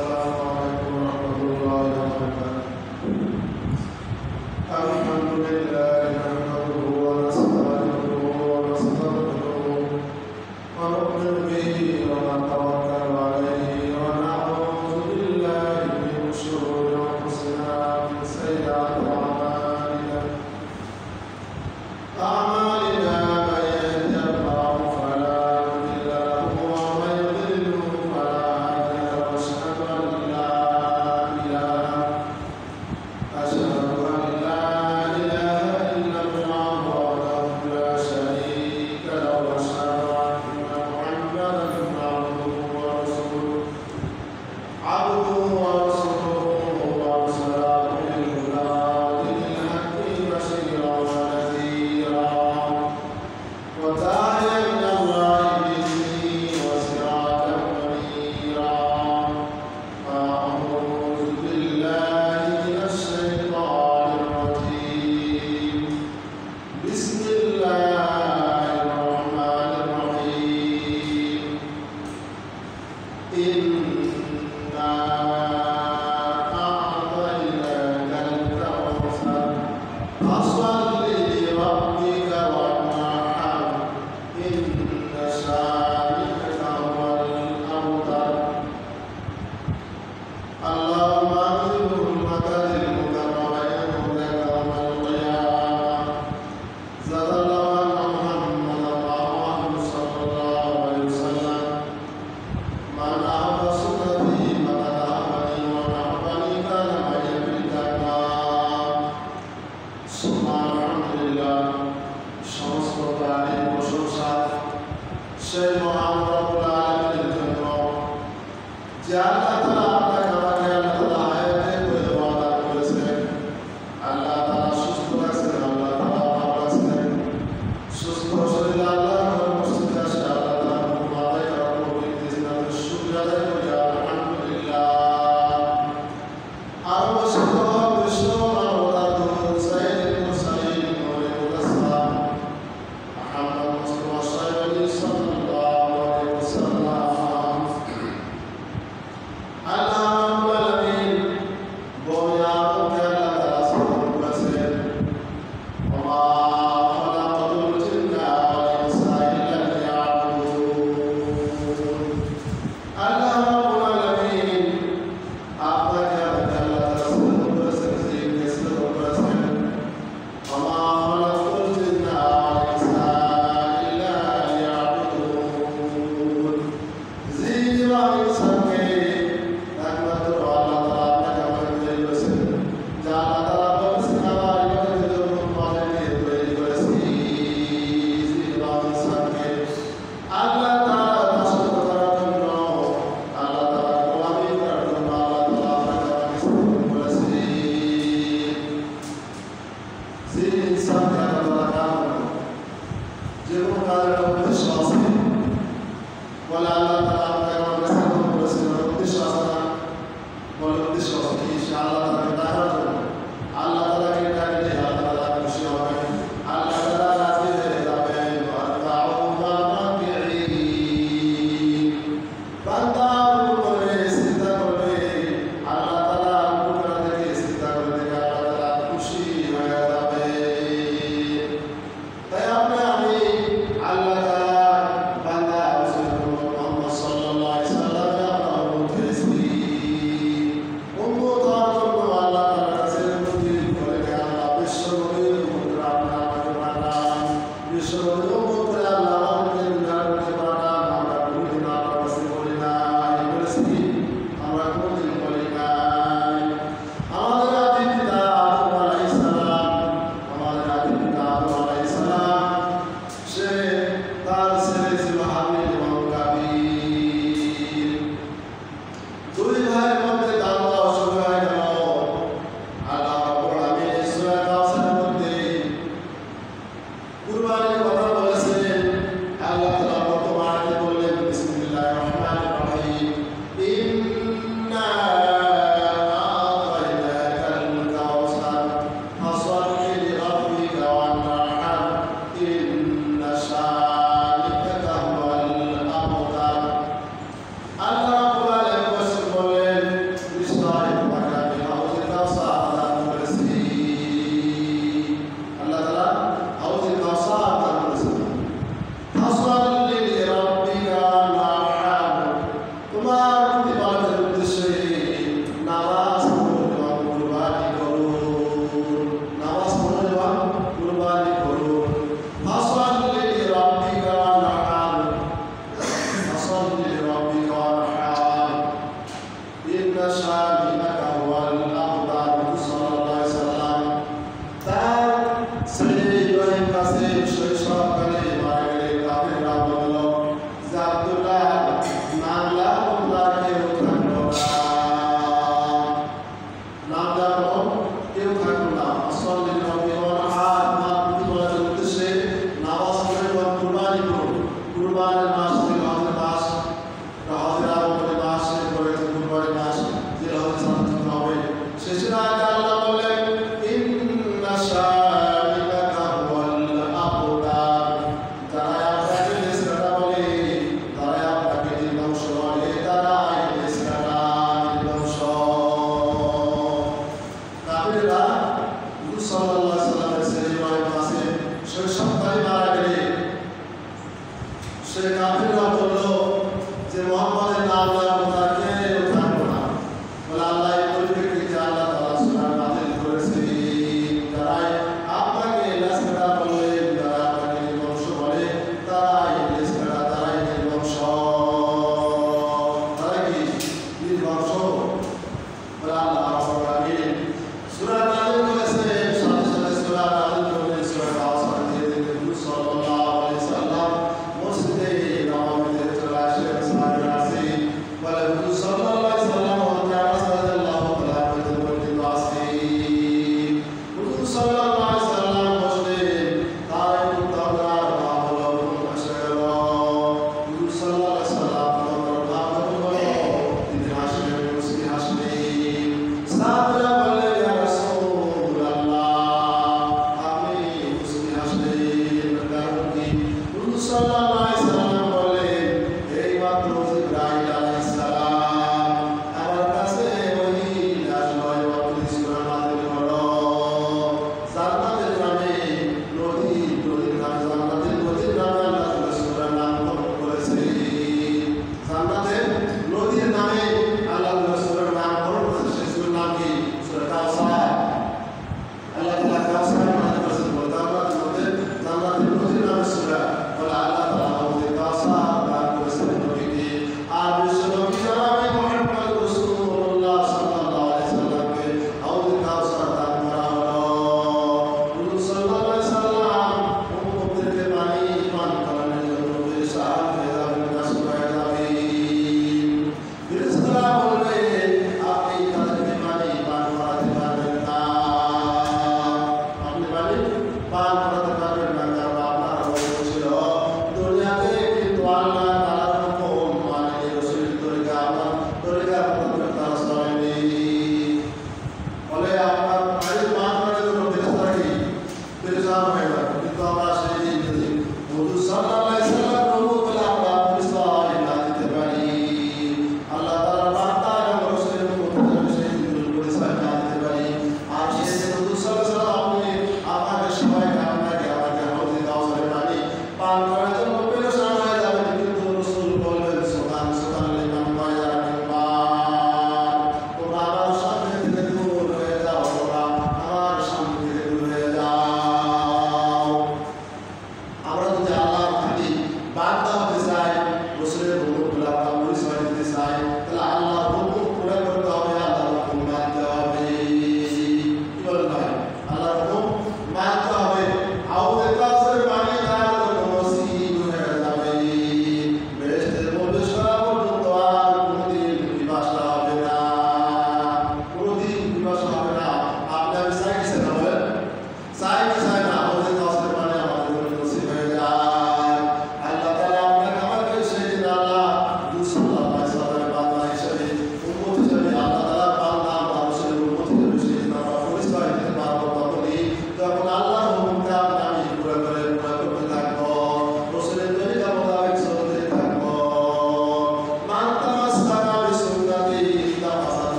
السلام عليكم ورحمة الله وبركاته. الحمد لله نحمده ونستعينه ونستغفره ونؤمن به ونتوكل عليه ونعوذ بالله من شرور أنفسنا ومن سيئات أعمالنا من يهد الله فلا مضل له ومن يضلل فلا هادي له أشهد أن لا إله إلا الله وحده لا شريك له وأشهد أن محمدا عبده ورسوله وأرسله بالهدى ودين الحق بشيرا ونذيرا وداعيا إلى الله بإذنه وسراجا منيرا. أعوذ بالله من الشيطان الرجيم. بسم الله الرحمن الرحيم. إنا أعطيناك الكوثر فصل لربك وانحر إن شانئك هو الأبتر. اللهم أنزل المكان المكرم عندك يوم القيامة. زاد الله أن محمد صلى الله عليه وسلم من أحب سنتي فقد أحبني ومن أحبني كان معي في الجنة. سبحان আলহামদুলিল্লাহ, সমস্ত তারিফ প্রশংসা সেই মহান রব্বুল আলামিনের জন্য, যে আল্লাহ তাআলা আপনাকে আমাকে আল্লাহ তাআলা হায়াতে করে ওয়াদা করেছেন। আল্লাহ তাআলা সুস্থ রাখছেন, আল্লাহ তাআলা ভালো রাখছেন। সুস্থ শরীরে আল্লাহর মসজিদে আসে আল্লাহ তাআলার হুকুম আদায় করার তৌফিক দিয়েছেন। আমি শুকর আদায় করি আলহামদুলিল্লাহ। আর বসত বিশ্ব মানবতার দূত সাইয়্যিদুল মুরসালিন নূরে মুজাসসাম মুহাম্মদ মুস্তাফা সাল্লাল্লাহু আলাইহি ওয়াসাল্লাম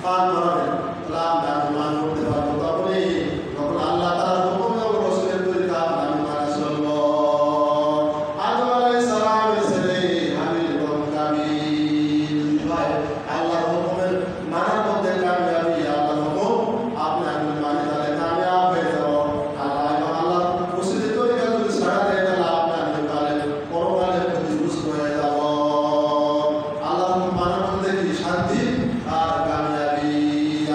পান করাবেন, তাহলে আমরা মান করতে পারবো। তখন আল্লাহ তাআলার হুকুম এবং রাসূলের তরিকা আমি মানা চলবো। আদম আলাইহিস সালামের ছেলে হাবিল এবং কাবিল ভাই আল্লাহর হুকুমের মানার মধ্যে কামিয়াবি, আল্লাহর হুকুম আপনি আমি মানি তাহলে কামিয়াব হয়ে যাব। আল্লাহ এবং আল্লাহর রাসূলের তরিকা যদি ছাড়া দেয় তাহলে আপনি আমি কালে পরকালে ক্ষতিগ্রস্ত হয়ে যাব। আল্লাহর হুকুম মানার মধ্যে কি শান্তি আর কামিয়াবি।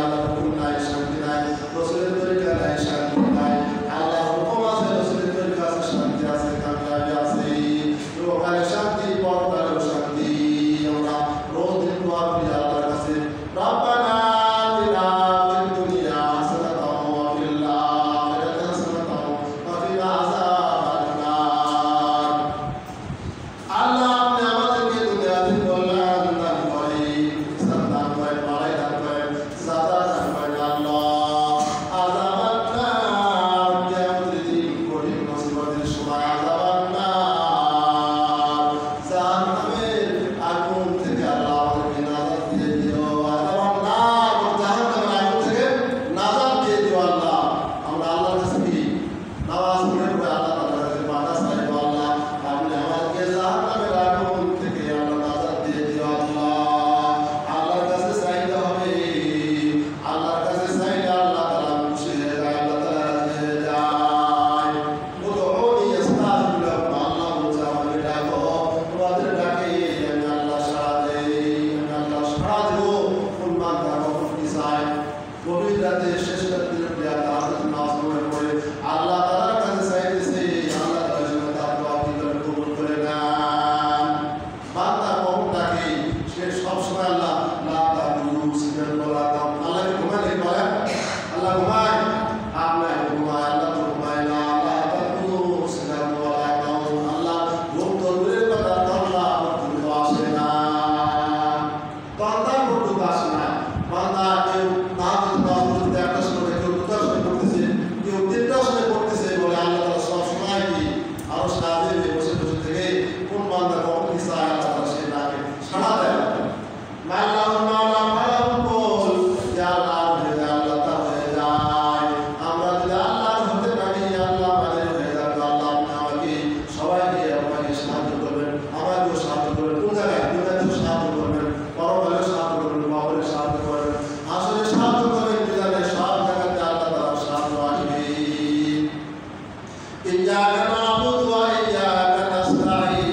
আল্লাহর হুকুম নাই শান্তি নাই, রাসূলের তরিকা নাই শান্তি নাই। আল্লাহর হুকুম আছে, রাসূলের তরিকা আছে, শান্তি আছে, কামিয়াবি আছে। লোকালে শান্তি, পরকালেও শান্তি। আমরা রোজ দিন দোয়া করি আল্লাহর কাছে, রব্বানা আতিনা ফিদ দুনিয়া হাসানাতাও ওয়া ফিল আখিরাতি হাসানাতাও ওয়া কিনা আযাবান নার। আল্লাহ আপনি আমাদেরকে দুনিয়াতে কল্যাণ দান করেন, ইহসান দান করেন, ভালাই দান করেন, সাদা দান করেন। আল্লাহ আযাবান নার, কিয়ামতের দিন কঠিন মুসিবতের সময় আযাবান নার, জাহান্নামের আগুন থেকে আল্লাহ আমাদেরকে নাজাত দিয়ে দিও। আযাবান নার, জাহান্নামের আগুন থেকে নাজাত দিয়ে দিও। আল্লাহ আমরা আল্লাহর কাছে কি নামাজ পড়ে পড়ে আল্লাহ তাআলার কাছে পানা চাইবো। আল্লাহ আপনি আমাদেরকে জাহান্নামের আগুন থেকে আল্লাহ নাজাত দিয়ে দিও। আল্লাহ আল্লাহর কাছে চাইতে হবে, আল্লাহর কাছে চাইলে আল্লাহ তাআলা খুশি হয়ে যায়, আল্লাহ তাআলা রাজি হয়ে যায়। উদউনি আস্তাজিব লাকুম, আল্লাহ বলছে আমাকে ডাকো, তোমাদের ডাকে আমি আল্লাহ সাড়া দেই, আমি আল্লাহ সাড়া দেবো। কোন বান্দা কখন কি চায়, গভীর রাতে শেষ রাত্রির প্রিয়া তাহাজ্জুদ নামাজ পড়ে আল্লাহ তাআলার কাছে চাইতেছে, আল্লাহ তাআলা যেন তার দোয়া কি করে কবুল করে নেন। বান্দা কখন ডাকে সে সবসময় আল্লাহ লা তাকুলু সিনান ওয়ালা তাম, আল্লাহ ঘুমায় বলে আল্লাহ ঘুমায়, আপনার ঘুমায়, আল্লাহ তো ঘুমায় না। লা তাকুলু সিনান ওয়ালা তাম, আল্লাহ ঘুম তো দূরের কথা, আল্লাহ পর্যন্ত আসে না, বান্দা পর্যন্ত আসে না। বান্দা কেউ তাহাজ্জুদ নামাজ পড়তে একটা সময়, কেউ দুটার সময় পড়তেছে, কেউ তিনটার সময় পড়তেছে বলে আল্লাহ তাআলা সব সময় কি আরশ নাযিলে বসে বসে থেকে কোন বান্দা কখন কি চায় আল্লাহ তাআলা সে ডাকে সাড়া দেয়। মাল্লাহুল মাওলা ফালাহুল কওল, যে আল্লাহ হয়ে যায় আল্লাহ তাআলা হয়ে যায়। আমরা যদি আল্লাহর হতে পারি আল্লাহ আমাদের হয়ে যাবে। আল্লাহ আপনি আমাকে সবাইকে আমাকে সাহায্য করবেন, আমাকেও সাহায্য করবেন। কোন জায়গায় দুনিয়াতেও সাহায্য করবেন, পরকালেও সাহায্য করবেন, কবরে সাহায্য করবেন, আসলে সাহায্য করবেন। দুনিয়াতে সব জায়গাতে আল্লাহ তাআলার সাহায্য আসবে। ইয়্যাকা না'বুদু ওয়া ইয়্যাকা নাস্তাঈন,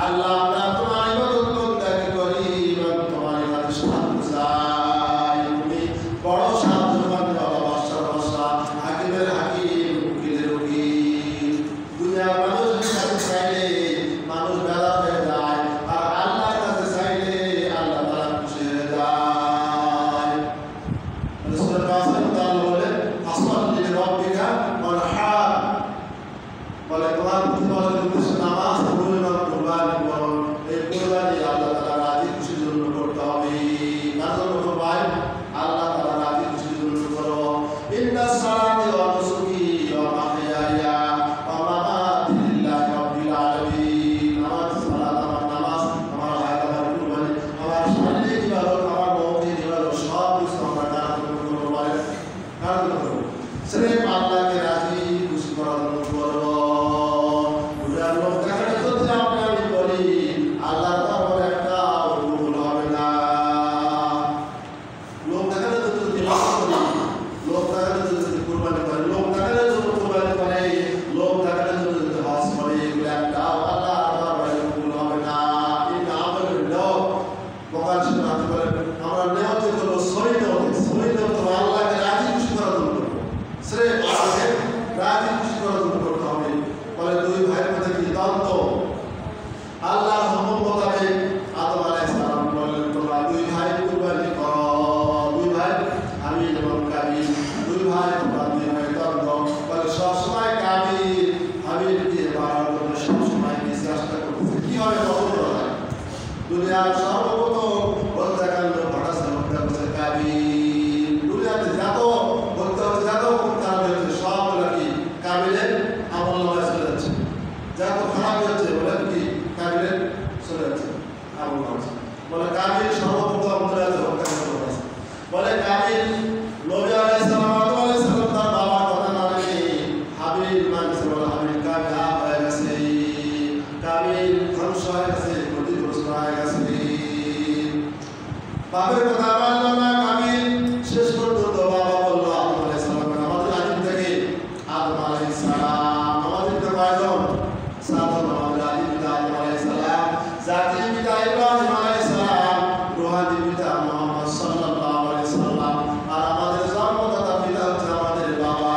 আল্লাহ আমরা তোমার ইবাদত বন্দেগী করি এবং তোমার ইবাদতে সাহায্য চাই। তুমি বড় সাহায্যবান, বাদশার বাদশা, হাকিমের হাকিম, উকিলের উকিল। দুনিয়ার মানুষের কাছে চাইলে মানুষ বেলা হয়ে যায়, আর আল্লাহর কাছে চাইলে আল্লাহ তাআলা খুশি হয়ে যায়। রাসূলুল্লাহ সাল্লাল্লাহু আলাইহি ওয়াসাল্লাম বলেন, ফাসল্লি লিরাব্বিকা ওয়ানহার, বলে তোমার প্রতিপালকের উদ্দেশ্যে নামাজ পড়ো এবং কুরবানি করো। এই কুরবানি আল্লাহ তাআলা রাজি খুশির জন্য করতে হবে। কার জন্য করবে? আল্লাহ তাআলা রাজি খুশির জন্য করো। ইন্নাস সালাতি ওয়া নুসুকি ওয়া মাহইয়ায়া ওয়া মামাতি লিল্লাহি রাব্বিল আলামিন। আমার সালাত, আমার নামাজ, আমার হায়াত, আমার কুরবানি, আমার শারীরিক ইবাদত, আমার মৌখিক ইবাদত সব কিছু আমরা কার জন্য করব? বলেন কার জন্য করব? সির্ফ আল্লাহকে রাজি খুশি করার জন্য করব। দুনিয়ার লোক দেখানোর জন্য আপনি আমি করি, আল্লাহর দরবারে একটা কবুল হবে না। লোক দেখানোর জন্য যদি নামাজ পড়ি, লোক দেখানোর জন্য যদি কুরবানি করে, লোক দেখানোর জন্য কুরবানি করে, লোক দেখানোর জন্য যদি হজ করে, এগুলো একটাও আল্লাহর দরবারে কবুল হবে না। কিন্তু আমাদের লোক প্রকাশ করতে পারে, আমরা নিয়ত করবো সহি নিয়ত আল্লাহকে রাজি খুশি করার জন্য করবো, সির্ফ আল্লাহকে রাজি খুশি করার জন্য করতে হবে। বলে দুই ভাইয়ের মধ্যে কি দ্বন্দ্ব? আল্লাহর হুকুম মোতাবেক আদম আলাইহিস সালাম বললেন, তোমরা দুই ভাই কুরবানি করো। দুই ভাই হাবিল এবং কাবিল, দুই ভাই তোমরা দুই ভাই দ্বন্দ্ব। বলে সবসময় কাবিল হাবিলকে মারার জন্য সবসময় কি চেষ্টা করতেছে, কিভাবে কবল করা যায়। দুনিয়ার সর্বপ্রথম হত্যাকাণ্ড ঘটাচ্ছে, হত্যা করছে কাবিল। দুনিয়াতে যত হত্যা হচ্ছে, যত হত্যা হচ্ছে, সবগুলো কি কাবিলের আমলনামায় চলে যাচ্ছে। যত খারাপ হচ্ছে বলেন কি কাবিলের চলে যাচ্ছে আমলনামায়। বলে কাবিল সর্বপ্রথম দুনিয়াতে হত্যা করতে বলে কাবিল নবী আলাইহিস সালাম তার বাবার কথা না রেখে হাবিল মানছে, বলে হাবিল কাবিল হয়ে গেছে, কাবিল ধ্বংস হয়ে গেছে, ক্ষতিগ্রস্ত হয়ে গেছে। বাবার কথা মানল না কাবিল। শেষ পর্যন্ত বাবা বলল আদম আলাইহিস সালাম, আমাদের আদিম থেকে আদম আলাইহিস সালাম, আমাদের তো কয়জন? সাতজন। আমাদের আদিম পিতা আদম আলাইহিস সালাম, জাতীয় পিতা ইব্রাহিম আলাইহিস সালাম, রুহানি পিতা মুহাম্মদ সাল্লাল্লাহু আলাইহি সাল্লাম, আর আমাদের জন্মদাতা পিতা হচ্ছে আমাদের বাবা।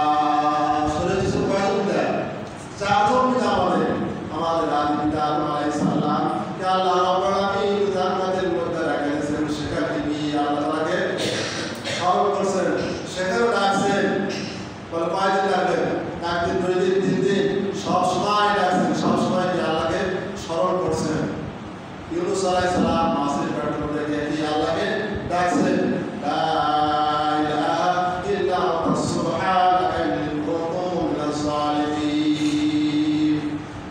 শুনেছেন কয়জন পিতা? চারজন পিতা আমাদের। আমাদের আদিম পিতা আদম আলাইহিস সালাম কে আল্লাহ রাব্বুল আলামিন জান্নাতের মধ্যে রেখেছেন, সেখানে নিয়ে আল্লাহ তাআলাকে স্মরণ করছেন, সেখানে ডাকছেন। বলে কয়দিন ডাকবেন? একদিন, দুই দিন, তিন দিন, সব সময় ডাকছেন, সব সময় কি আল্লাহকে স্মরণ করছেন। ইউনূস আলাইহিস সালাম মাছের পেটের মধ্যে গিয়ে আল্লাহকে ডাকছেন, লা ইলাহা ইল্লা আনতা সুবহানাকা ইন্নী কুনতু মিনাজ জালিমিন।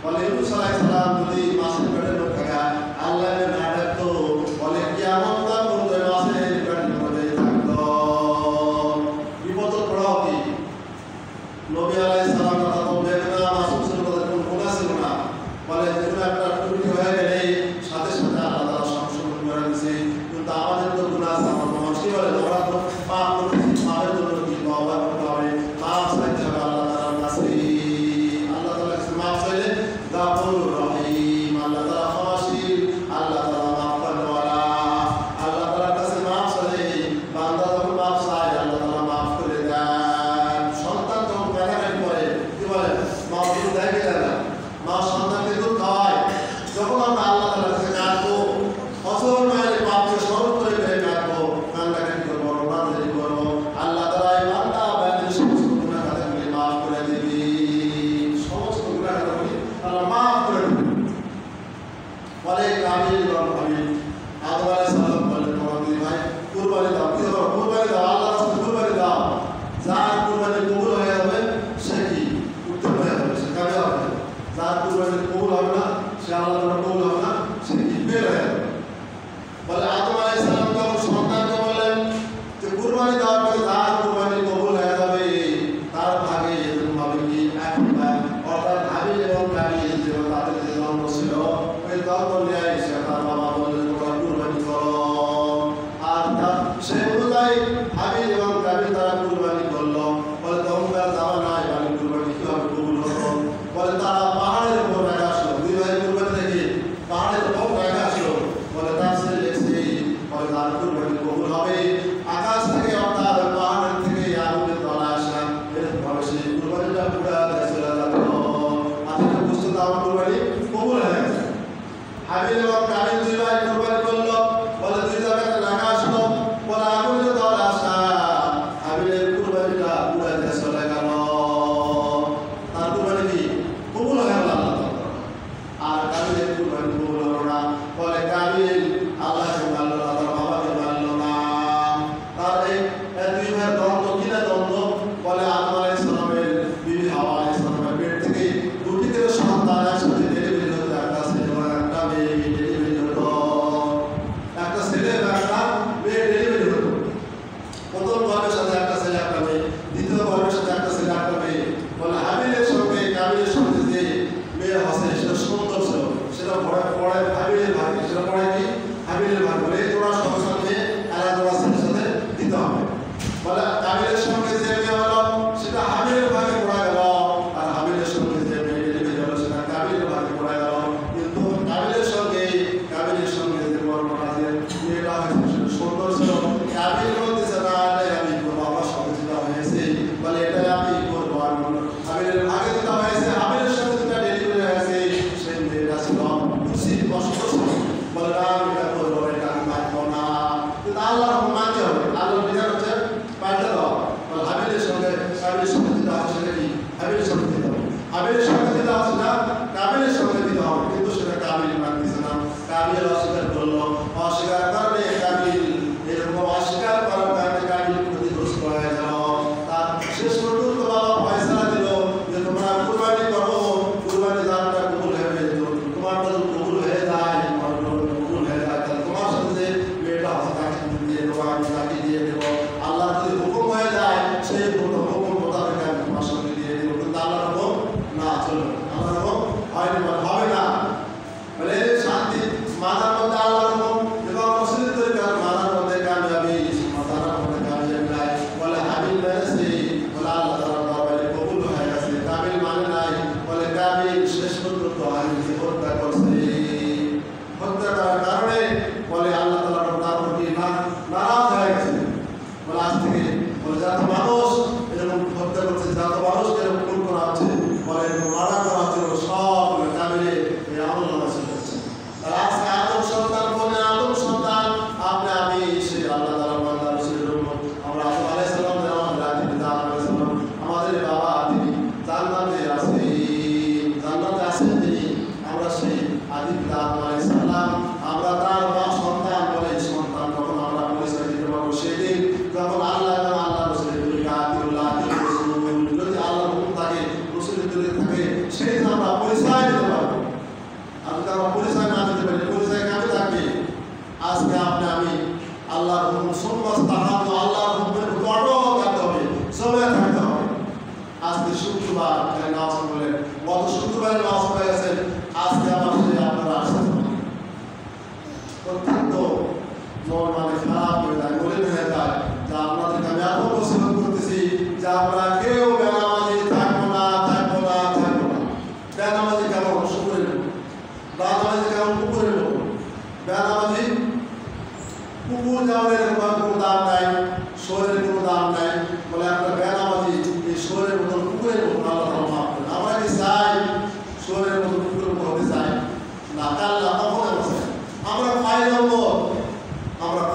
বলে ইউনূস আলাইহিস সালাম যদি মাছের পেটের মধ্যে থাকা আল্লাহকে না ডাকতো, বলে কিয়ামত পর্যন্ত মাছের পেটের মধ্যে থাকতো। বিপদ পড়া কি? নবী আলাইহিস সালাম কথা তো বেগুনা মাসুম ছিল, তাদের কোনো গুনাহ ছিল না। বলে যেগুলো একটা ত্রুটি হয়ে গেলে সাথে সাথে আল্লাহ তাআলা সংশোধন করে দিয়েছে, কিন্তু আমাদের তো গুনাহ আছে। আমার মানুষ কি বলে, আমরা তো পাপ করতেছি, পাপের জন্য কি তওবা করতে হবে, মাফ চাইতে হবে আল্লাহ তাআলার কাছে। আল্লাহ তাআলার কাছে মাফ চাইলে গাফুরুর রহিম, আল্লাহ তাআলা ক্ষমাশীল, আল্লাহ তাআলা মাফ করনেওয়ালা। আল্লাহ তাআলার কাছে মাফ চাইলে বান্দা যখন মাফ চায় আল্লাহ তাআলা মাফ করে দেন। সন্তান যখন কান্নাকাটি করে কি বলে, মা দুধ দেয় কি দেয় না? মা সন্তানকে দুধ খাওয়ায়। যখন আমরা আল্লাহ তাআলার কাছে কাঁদবো, অসর মায়ের পাপকে স্মরণ করে ফেলে কাঁদবো, কান্নাকাটি করবো, রোনাজারি করবো, আল্লাহ তাআলা এই বান্দা বান্দির সমস্ত গুনাহ খাতাগুলি মাফ করে দিবে। সমস্ত গুনাহ খাতাগুলি আল্লাহ মাফ করে দিবে। বলে কাবিল এবং হাবিল আদম আলাইহিস সালাম বললেন, তোমার দুই ভাই কুরবানি দাও। কি দাও? কুরবানি দাও, আল্লাহর রাস্তায় কুরবানি দাও। যার কুরবানি কবুল হয়ে যাবে সে কি উত্তম হয়ে যাবে, সে কাবিল হবে। যার কুরবানি কবুল হবে না, সে আল্লাহর দ্বারা কবুল হবে না, সে কি বের হয়ে যাবে। বলে আদম আলাইহিস সালাম তখন সন্তানকে বললেন যে কুরবানি দাও, বলে যার কুরবানি কবুল হয়ে যাবে তার ভাগে এরকম ভাবে কি এক ভাগ, অর্থাৎ হাবিল এবং কাবিল যে তাদের যে জন্ম ছিল ওই জন্ম নিয়ে এসে তার বাবা বললেন তোমরা কুরবানি করো। আর সে অনুযায়ী হাবিল এবং কাবিল তারা কুরবানি করলো। বলে তখনকার জামানায় মানে কুরবানি কিভাবে কবুল হতো? বলে তারা পাহাড়ের উপর রেখে আসলো, দুই ভাই কুরবানি দেখে পাহাড়ের উপর রেখে আসলো। বলে তার ছেলে লেগেছে, বলে তার কুরবানি কবুল হবে। আকাশ থেকে অর্থাৎ পাহাড়ের থেকে আগুনের তলা আসা এরকম ভাবে সেই কুরবানিটা পুরা চলে যাবে। আসলে বুঝতে তো আমার কুরবানি কবুল হয়ে গেছে। হাবিল এবং কাবিল দুই ভাই কুরবানি করলো। বলে দুই জায়গাতে রাখা আসলো, বলে আগুনের তলা আসা হাবিলের কুরবানিটা পুরা চলে গেল। তার কুরবানি কি কবুল হয়ে গেল আল্লাহ তাআলা। আর কাবিলের কুরবানি কবুল হলো না। বলে কাবিল আল্লাহকে মানল না, তার বাবাকে মানল না। তার এই দুই ভাইয়ের দ্বন্দ্ব, কিনা দ্বন্দ্ব? বলে আদম আলাইহিস সালামের বিবি হাওয়া আলাইহিস সালামের পেট থেকে দুটি করে সন্তান একসাথে ডেলিভারি হতো, একটা ছেলে এবং একটা মেয়ে ডেলিভারি হতো। আল্লাহর হুকুম সুন্নাত আল্লাহর হুকুমের উপর অটল থাকতে হবে, সময় থাকতে হবে। আজকে শুক্রবার নামাজ পড়লেন, গত শুক্রবারে নামাজ পড়ে গেছেন, আজকে আমার সেই আপনারা আসছেন, অত্যন্ত মন মানে খারাপ হয়ে যায়, মনে হয়ে যায় যে আপনাদেরকে আমি এত পছন্দ করতেছি যে আমরা কেউ বেনামাজি থাকবো না, থাকবো না, থাকবো না। বেনামাজি কেমন শুকুরের মতো, বেনামাজি কেমন কুকুরের মতো। বেনামাজি কুকুর যেমন এরকম কোনো দাম নাই, শরীরের কোনো দাম নাই, বলে আপনার বেনামাজি এই শরীরের মতো কুকুরের মতো আল্লাহ তাআলা মাফ করেন। আমরা কি চাই শরীরের মতো কুকুরের মতো হতে চাই না? আল্লাহ কখনো বলছেন আমরা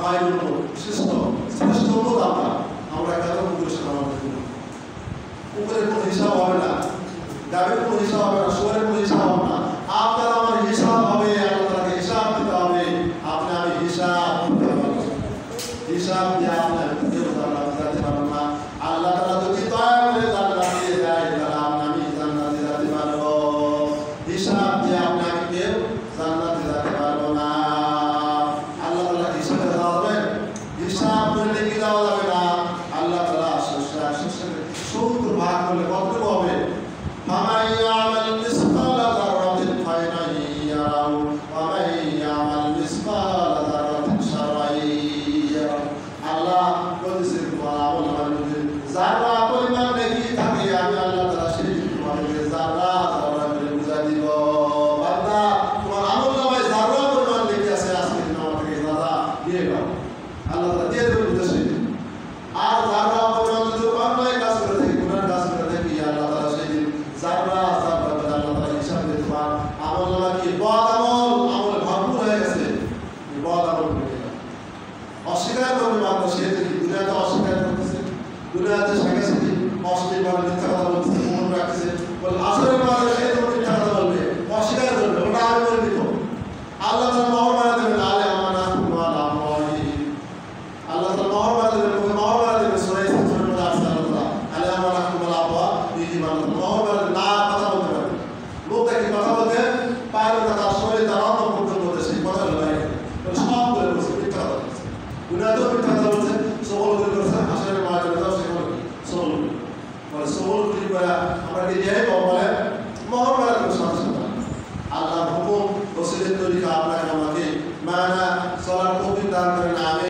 ফাইল শ্রেষ্ঠ আমরা কেন কুকুরের সাথে আমাদের কুকুরের কোনো হিসাব হবে না, গাভীর কোনো হিসাব হবে না, শরীরের কোনো হিসাব হবে না। আপনার আমার হিসাব হবে, আল্লাহ তাআলাকে হিসাব দিতে হবে। আপনি আমি হিসাব দিতে হবে, হিসাব দিয়ে আপনার কেউ জানতে পারবেন না। আল্লাহ তাআলা যদি দয়া করে জান্নাত দিয়ে যায় তাহলে আমি জান্নাতে যেতে পারবো, হিসাব দিয়ে আপনাকে কেউ জান্নাতে যেতে পারবো না। আল্লাহ তাআলা হিসাবে দেওয়া হবে, হিসাব করলে কি দেওয়া যাবে না। আল্লাহ তাআলা 70 ভাগ করলে কতটুকু হবে? فَمَن يَعْمَلْ مِثْقَالَ ذَرَّةٍ خَيْرًا يَرَهُ وَمَن يَعْمَلْ مِثْقَالَ ذَرَّةٍ شَرًّا يَرَهُ। আল্লাহ বলেছেন আমল মানে যারা পরিমাণ নেকি থাকে আমি আল্লাহ তাআলা সেই তোমাকে যারা করে বুঝাই দিব। বান্দা তোমার আমলনামায় যারা পরিমাণ নেকি আছে আজকে তুমি আমাকে যারা দিয়ে দাও, আল্লাহ তাআলা দিয়ে দেবেন বুঝাই। আর যারা পরিমাণ যদি অন্যায় কাজ করে থাকে, গুনাহ কাজ করে থাকে, আল্লাহ তাআলা সেই দিন যারা করে আল্লাহ তাআলা হিসাব দিতে পারেন। আমলনামা কি বদ আমল ভরপুর হয়ে গেছে, বদ আমল করে অস্বীকার করবে মাত্র সে যদি দুনিয়াতে অস্বীকার করতেছে, দুনিয়াতে সাংঘাতিক অশ্লীল ভাবে মিথ্যা কথা বলতেছে, মন রাখতেছে, বলে আসলে মানে সে তো মিথ্যা কথা বলবে, অস্বীকার করবে, ওটা আমি করে দিব। আল্লাহ তাআলা মহর বানিয়ে দেবেন, আলে আমানা ওয়ালা আমওয়ালি। আল্লাহ তাআলা মহর বানিয়ে দেবেন, মহর বানিয়ে দেবেন। সূরা ইসরার মধ্যে আছে আল্লাহ তাআলা আলে আমানা ওয়ালা আমওয়ালি মহর বানিয়ে না কথা বলতে পারে, লোক দেখি কথা বলতে পারে না, তার শরীরে তার অন্য পর্যন্ত বলতে সেই কথা বলে সব করে বলছে, মিথ্যা কথা বলছে, দুনিয়াতেও মিথ্যা কথা বলছে, সবল করে করছে, আসলে মাঝে যাও সেখানে সবল বলে সবল করে আমরা কি দিয়ে বলে মহর বানিয়ে সাথে আল্লাহ হুকুম ওসিলের তরিকা আপনাকে আমাকে মানা চলার তৌফিক দান করেন।